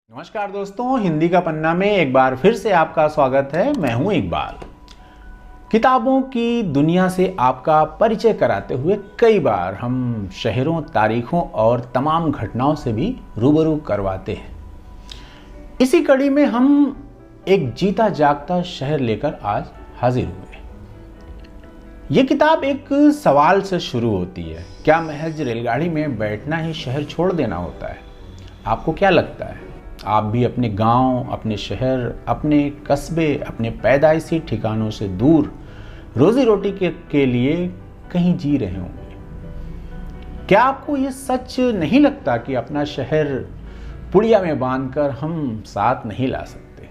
नमस्कार दोस्तों, हिंदी का पन्ना में एक बार फिर से आपका स्वागत है। मैं हूं इकबाल। किताबों की दुनिया से आपका परिचय कराते हुए कई बार हम शहरों, तारीखों और तमाम घटनाओं से भी रूबरू करवाते हैं। इसी कड़ी में हम एक जीता जागता शहर लेकर आज हाजिर हुए। ये किताब एक सवाल से शुरू होती है, क्या महज रेलगाड़ी में बैठना ही शहर छोड़ देना होता है? आपको क्या लगता है? आप भी अपने गांव, अपने शहर, अपने कस्बे, अपने पैदाइशी ठिकानों से दूर रोजी रोटी के लिए कहीं जी रहे होंगे। क्या आपको ये सच नहीं लगता कि अपना शहर पुड़िया में बांधकर हम साथ नहीं ला सकते?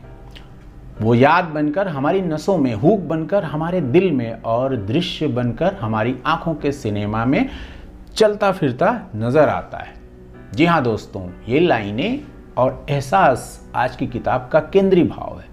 वो याद बनकर हमारी नसों में, हुक बनकर हमारे दिल में और दृश्य बनकर हमारी आंखों के सिनेमा में चलता फिरता नजर आता है। जी हाँ दोस्तों, ये लाइनें और एहसास आज की किताब का केंद्रीय भाव है।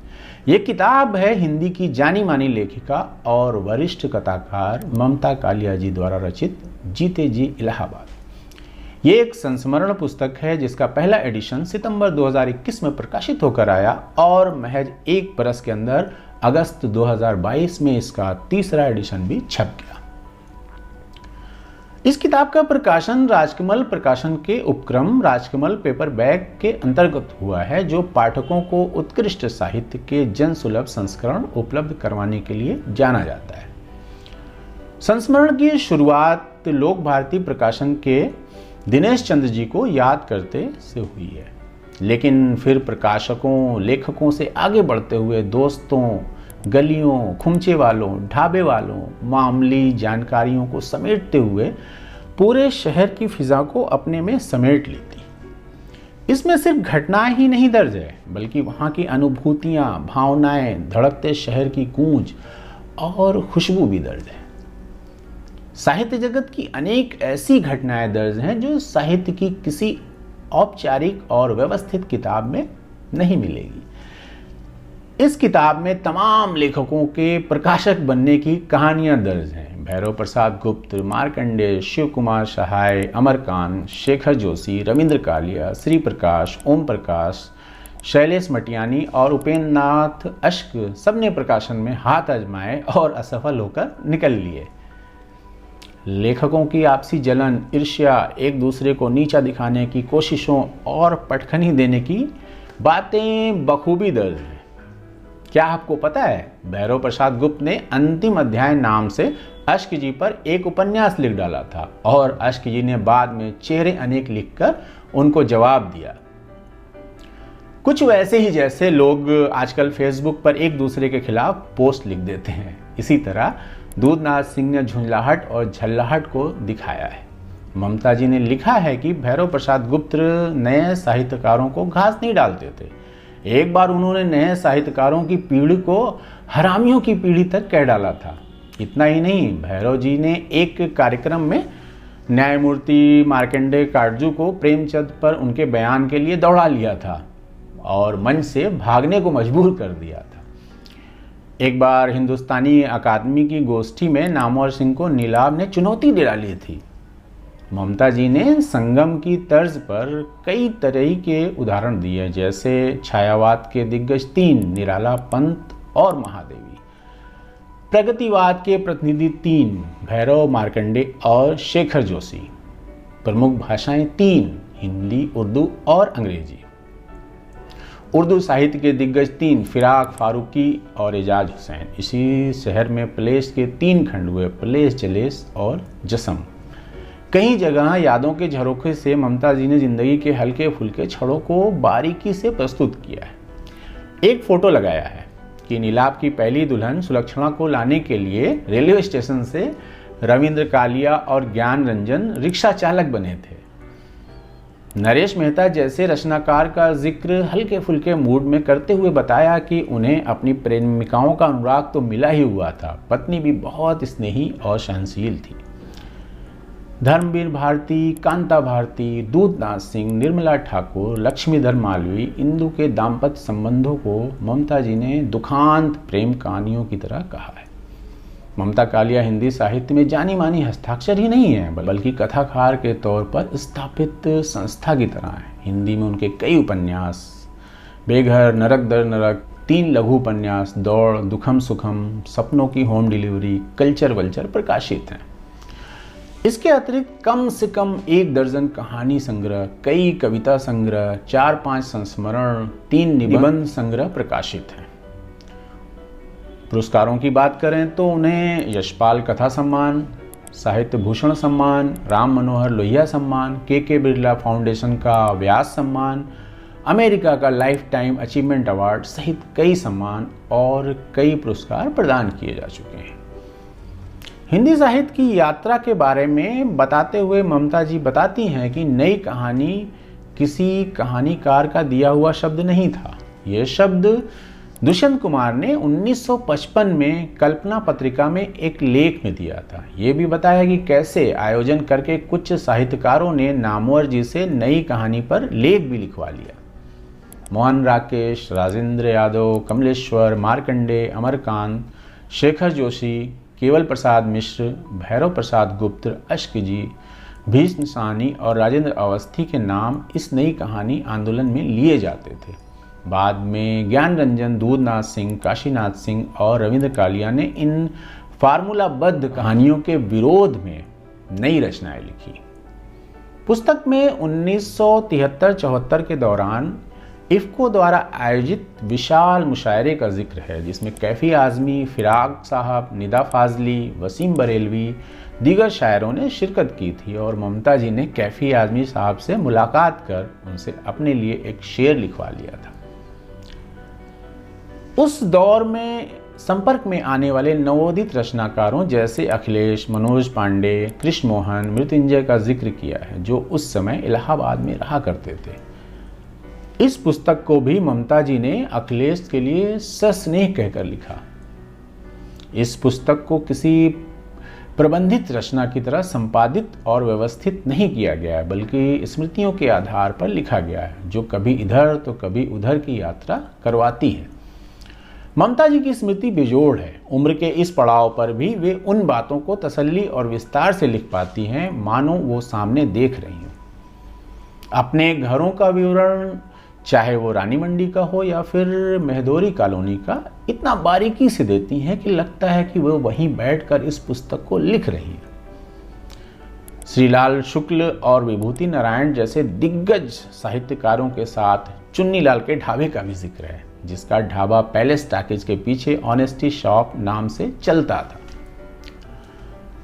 ये किताब है हिंदी की जानी मानी लेखिका और वरिष्ठ कथाकार ममता कालिया जी द्वारा रचित जीते जी इलाहाबाद। ये एक संस्मरण पुस्तक है जिसका पहला एडिशन सितंबर 2021 में प्रकाशित होकर आया और महज एक बरस के अंदर अगस्त 2022 में इसका तीसरा एडिशन भी छप गया। इस किताब का प्रकाशन राजकमल प्रकाशन के उपक्रम राजकमल पेपर बैग के अंतर्गत हुआ है, जो पाठकों को उत्कृष्ट साहित्य के जन सुलभ संस्करण उपलब्ध करवाने के लिए जाना जाता है। संस्मरण की शुरुआत लोक भारती प्रकाशन के दिनेश चंद्र जी को याद करते से हुई है, लेकिन फिर प्रकाशकों, लेखकों से आगे बढ़ते हुए दोस्तों, गलियों, खुमचे वालों, ढाबे वालों, मामूली जानकारियों को समेटते हुए पूरे शहर की फिजा को अपने में समेट लेती। इसमें सिर्फ घटनाएं ही नहीं दर्ज है, बल्कि वहाँ की अनुभूतियाँ, भावनाएं, धड़कते शहर की गूंज और खुशबू भी दर्ज है। साहित्य जगत की अनेक ऐसी घटनाएं दर्ज हैं जो साहित्य की किसी औपचारिक और व्यवस्थित किताब में नहीं मिलेगी। इस किताब में तमाम लेखकों के प्रकाशक बनने की कहानियां दर्ज हैं। भैरव प्रसाद गुप्त, मार्कंडेय, शिव कुमार सहाय, अमरकांत, शेखर जोशी, रविंद्र कालिया, श्री प्रकाश, ओम प्रकाश, शैलेश मटियानी और उपेंद्र नाथ अश्क सबने प्रकाशन में हाथ आजमाए और असफल होकर निकल लिए। लेखकों की आपसी जलन, ईर्ष्या, एक दूसरे को नीचा दिखाने की कोशिशों और पटखनी देने की बातें बखूबी दर्ज हैं। क्या आपको पता है, भैरव प्रसाद गुप्त ने अंतिम अध्याय नाम से अश्क जी पर एक उपन्यास लिख डाला था और अश्क जी ने बाद में चेहरे अनेक लिखकर उनको जवाब दिया। कुछ वैसे ही जैसे लोग आजकल फेसबुक पर एक दूसरे के खिलाफ पोस्ट लिख देते हैं, इसी तरह दूधनाथ सिंह ने झुंझलाहट और झल्लाहट को दिखाया है। ममता जी ने लिखा है कि भैरव प्रसाद गुप्त नए साहित्यकारों को घास नहीं डालते थे। एक बार उन्होंने नए साहित्यकारों की पीढ़ी को हरामियों की पीढ़ी तक कह डाला था। इतना ही नहीं, भैरव जी ने एक कार्यक्रम में न्यायमूर्ति मार्कंडेय काटजू को प्रेमचंद पर उनके बयान के लिए दौड़ा लिया था और मंच से भागने को मजबूर कर दिया था। एक बार हिंदुस्तानी अकादमी की गोष्ठी में नामवर सिंह को नीलाभ ने चुनौती दे डाली थी। ममता जी ने संगम की तर्ज पर कई तरह के उदाहरण दिए, जैसे छायावाद के दिग्गज 3 निराला, पंत और महादेवी, प्रगतिवाद के प्रतिनिधि 3 भैरव, मार्कंडेय और शेखर जोशी, प्रमुख भाषाएं 3 हिंदी, उर्दू और अंग्रेजी, उर्दू साहित्य के दिग्गज 3 फिराक, फारूकी और एजाज हुसैन। इसी शहर में प्लेस के 3 खंड हुए, प्लेस, जलेस और जसम। कई जगह यादों के झरोखे से ममता जी ने जिंदगी के हल्के फुल्के छड़ों को बारीकी से प्रस्तुत किया है। एक फोटो लगाया है कि नीलाभ की पहली दुल्हन सुलक्षणा को लाने के लिए रेलवे स्टेशन से रविंद्र कालिया और ज्ञान रंजन रिक्शा चालक बने थे। नरेश मेहता जैसे रचनाकार का जिक्र हल्के फुल्के मूड में करते हुए बताया कि उन्हें अपनी प्रेमिकाओं का अनुराग तो मिला ही हुआ था, पत्नी भी बहुत स्नेही और सहनशील थी। धर्मवीर भारती, कांता भारती, दूधनाथ सिंह, निर्मला ठाकुर, लक्ष्मीधर मालवी, इंदु के दाम्पत्य संबंधों को ममता जी ने दुखांत प्रेम कहानियों की तरह कहा है। ममता कालिया हिंदी साहित्य में जानी मानी हस्ताक्षर ही नहीं है, बल्कि कथाकार के तौर पर स्थापित संस्था की तरह है। हिंदी में उनके कई उपन्यास, बेघर, नरक दर नरक, 3 लघु उपन्यास, दौड़, दुखम सुखम, सपनों की होम डिलीवरी, कल्चर वल्चर प्रकाशित हैं। इसके अतिरिक्त कम से कम 1 दर्जन कहानी संग्रह, कई कविता संग्रह, 4-5 संस्मरण, 3 निबंध संग्रह प्रकाशित हैं। पुरस्कारों की बात करें तो उन्हें यशपाल कथा सम्मान, साहित्य भूषण सम्मान, राम मनोहर लोहिया सम्मान, के बिरला फाउंडेशन का व्यास सम्मान, अमेरिका का लाइफ टाइम अचीवमेंट अवार्ड सहित कई सम्मान और कई पुरस्कार प्रदान किए जा चुके हैं। हिंदी साहित्य की यात्रा के बारे में बताते हुए ममता जी बताती हैं कि नई कहानी किसी कहानीकार का दिया हुआ शब्द नहीं था। यह शब्द दुष्यंत कुमार ने 1955 में कल्पना पत्रिका में एक लेख में दिया था। ये भी बताया कि कैसे आयोजन करके कुछ साहित्यकारों ने नामवर जी से नई कहानी पर लेख भी लिखवा लिया। मोहन राकेश, राजेंद्र यादव, कमलेश्वर, मार्कंडे, अमरकांत, शेखर जोशी, केवल प्रसाद मिश्र, भैरव प्रसाद गुप्त, अश्क जी, भीष्म साहनी और राजेंद्र अवस्थी के नाम इस नई कहानी आंदोलन में लिए जाते थे। बाद में ज्ञान रंजन, दूधनाथ सिंह, काशीनाथ सिंह और रविंद्र कालिया ने इन फार्मूलाबद्ध कहानियों के विरोध में नई रचनाएं लिखी। पुस्तक में 1973-74 के दौरान इफ्को द्वारा आयोजित विशाल मुशायरे का जिक्र है, जिसमें कैफी आजमी, फिराक साहब, निदा फाजली, वसीम बरेलवी, दीगर शायरों ने शिरकत की थी और ममता जी ने कैफी आजमी साहब से मुलाकात कर उनसे अपने लिए एक शेर लिखवा लिया था। उस दौर में संपर्क में आने वाले नवोदित रचनाकारों जैसे अखिलेश, मनोज पांडे, कृष्ण मोहन, मृत्युंजय का जिक्र किया है, जो उस समय इलाहाबाद में रहा करते थे। इस पुस्तक को भी ममता जी ने अखिलेश के लिए सस्नेह कहकर लिखा। इस पुस्तक को किसी प्रबंधित रचना की तरह संपादित और व्यवस्थित नहीं किया गया है, बल्कि स्मृतियों के आधार पर लिखा गया है, जो कभी इधर तो कभी उधर की यात्रा करवाती है। ममता जी की स्मृति बेजोड़ है। उम्र के इस पड़ाव पर भी वे उन बातों को तसल्ली और विस्तार से लिख पाती हैं मानो वो सामने देख रही हों। अपने घरों का विवरण, चाहे वो रानी मंडी का हो या फिर मेहदोरी कॉलोनी का, इतना बारीकी से देती हैं कि लगता है कि वो वहीं बैठकर इस पुस्तक को लिख रही है। श्रीलाल शुक्ल और विभूति नारायण जैसे दिग्गज साहित्यकारों के साथ चुन्नीलाल के ढाबे का भी जिक्र है, जिसका ढाबा पैलेस टॉकीज के पीछे ऑनेस्टी शॉप नाम से चलता था।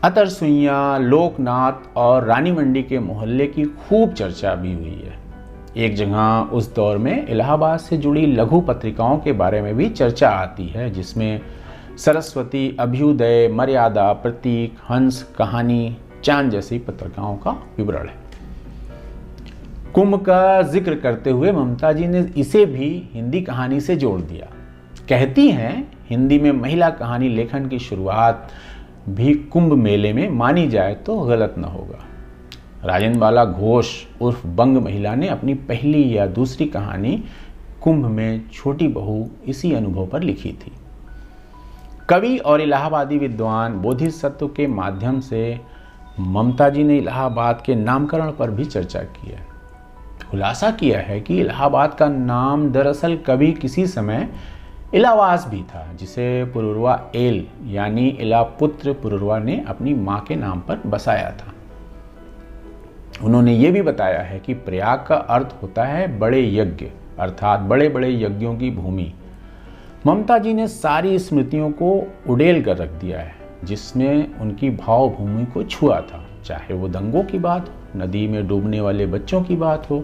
अतर सुइया, लोकनाथ और रानी मंडी के मोहल्ले की खूब चर्चा भी हुई है। एक जगह उस दौर में इलाहाबाद से जुड़ी लघु पत्रिकाओं के बारे में भी चर्चा आती है, जिसमें सरस्वती, अभ्युदय, मर्यादा, प्रतीक, हंस, कहानी, चांद जैसी पत्रिकाओं का विवरण है। कुंभ का जिक्र करते हुए ममता जी ने इसे भी हिंदी कहानी से जोड़ दिया। कहती हैं, हिंदी में महिला कहानी लेखन की शुरुआत भी कुंभ मेले में मानी जाए तो गलत न होगा। राजेंद्र बाला घोष उर्फ बंग महिला ने अपनी पहली या दूसरी कहानी कुंभ में छोटी बहू इसी अनुभव पर लिखी थी। कवि और इलाहाबादी विद्वान बोधिसत्व के माध्यम से ममता जी ने इलाहाबाद के नामकरण पर भी चर्चा की है। खुलासा किया है कि इलाहाबाद का नाम दरअसल कभी किसी समय इलावास भी था, जिसे पुरुरवा एल यानी इलापुत्र पुरुरवा ने अपनी मां के नाम पर बसाया था। उन्होंने ये भी बताया है कि प्रयाग का अर्थ होता है बड़े यज्ञ, अर्थात बड़े बड़े यज्ञों की भूमि। ममता जी ने सारी स्मृतियों को उड़ेल कर रख दिया है, जिसमें उनकी भावभूमि को छुआ था, चाहे वो दंगों की बात हो, नदी में डूबने वाले बच्चों की बात हो,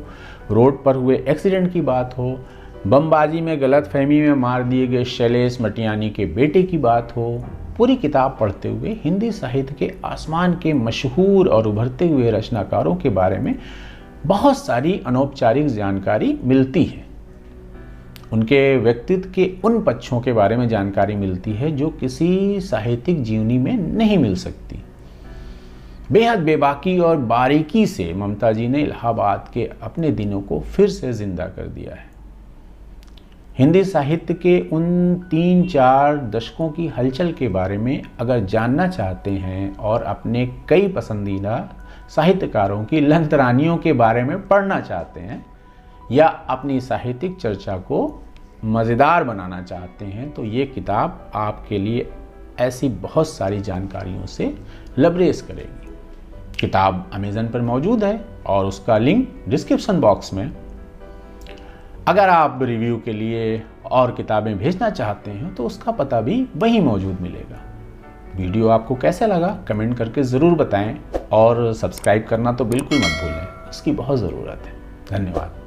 रोड पर हुए एक्सीडेंट की बात हो, बमबाजी में गलतफहमी में मार दिए गए शैलेश मटियानी के बेटे की बात हो। पूरी किताब पढ़ते हुए हिंदी साहित्य के आसमान के मशहूर और उभरते हुए रचनाकारों के बारे में बहुत सारी अनौपचारिक जानकारी मिलती है। उनके व्यक्तित्व के उन पक्षों के बारे में जानकारी मिलती है जो किसी साहित्यिक जीवनी में नहीं मिल सकती। बेहद बेबाकी और बारीकी से ममता जी ने इलाहाबाद के अपने दिनों को फिर से जिंदा कर दिया है। हिंदी साहित्य के उन 3-4 दशकों की हलचल के बारे में अगर जानना चाहते हैं और अपने कई पसंदीदा साहित्यकारों की लंतरानियों के बारे में पढ़ना चाहते हैं, या अपनी साहित्यिक चर्चा को मज़ेदार बनाना चाहते हैं तो ये किताब आपके लिए ऐसी बहुत सारी जानकारियों से लबरेज करेगी। किताब अमेज़न पर मौजूद है और उसका लिंक डिस्क्रिप्शन बॉक्स में। अगर आप रिव्यू के लिए और किताबें भेजना चाहते हैं तो उसका पता भी वहीं मौजूद मिलेगा। वीडियो आपको कैसा लगा कमेंट करके ज़रूर बताएं और सब्सक्राइब करना तो बिल्कुल मत भूलें, उसकी बहुत ज़रूरत है। धन्यवाद।